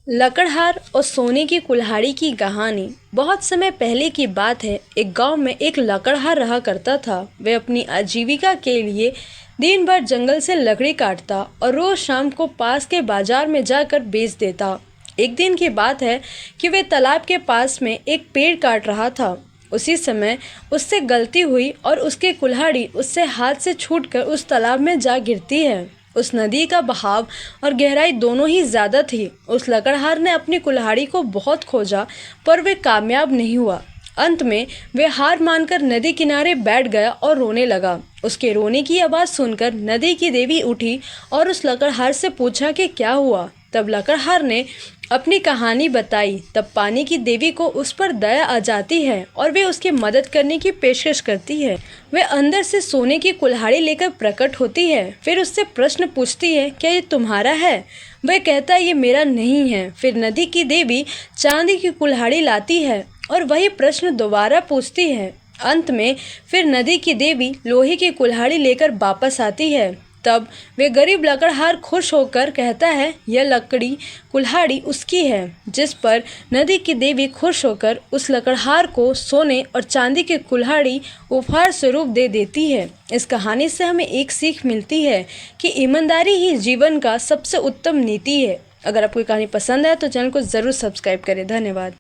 लकड़हार और सोने की कुल्हाड़ी की कहानी बहुत समय पहले की बात है। एक गांव में एक लकड़हार रहा करता था। वह अपनी आजीविका के लिए दिन भर जंगल से लकड़ी काटता और रोज शाम को पास के बाजार में जाकर बेच देता। एक दिन की बात है कि वह तालाब के पास में एक पेड़ काट रहा था। उसी समय उससे गलती हुई और उसकी कुल्हाड़ी उससे हाथ से छूटकर उस तालाब में जा गिरती है। उस नदी का बहाव और गहराई दोनों ही ज्यादा थी। उस लकड़हार ने अपनी कुल्हाड़ी को बहुत खोजा पर वे कामयाब नहीं हुआ। अंत में वह हार मानकर नदी किनारे बैठ गया और रोने लगा। उसके रोने की आवाज सुनकर नदी की देवी उठी और उस लकड़हार से पूछा कि क्या हुआ। तब लकड़हार ने अपनी कहानी बताई। तब पानी की देवी को उस पर दया आ जाती है और वे उसकी मदद करने की पेशकश करती है। वह अंदर से सोने की कुल्हाड़ी लेकर प्रकट होती है। फिर उससे प्रश्न पूछती है, क्या ये तुम्हारा है? वह कहता है, ये मेरा नहीं है। फिर नदी की देवी चांदी की कुल्हाड़ी लाती है और वही प्रश्न दोबारा पूछती है। अंत में फिर नदी की देवी लोहे की कुल्हाड़ी लेकर वापस आती है। तब वे गरीब लकड़हार खुश होकर कहता है, यह लकड़ी कुल्हाड़ी उसकी है। जिस पर नदी की देवी खुश होकर उस लकड़हार को सोने और चांदी की कुल्हाड़ी उपहार स्वरूप दे देती है। इस कहानी से हमें एक सीख मिलती है कि ईमानदारी ही जीवन का सबसे उत्तम नीति है। अगर आपको ये कहानी पसंद है तो चैनल को ज़रूर सब्सक्राइब करें। धन्यवाद।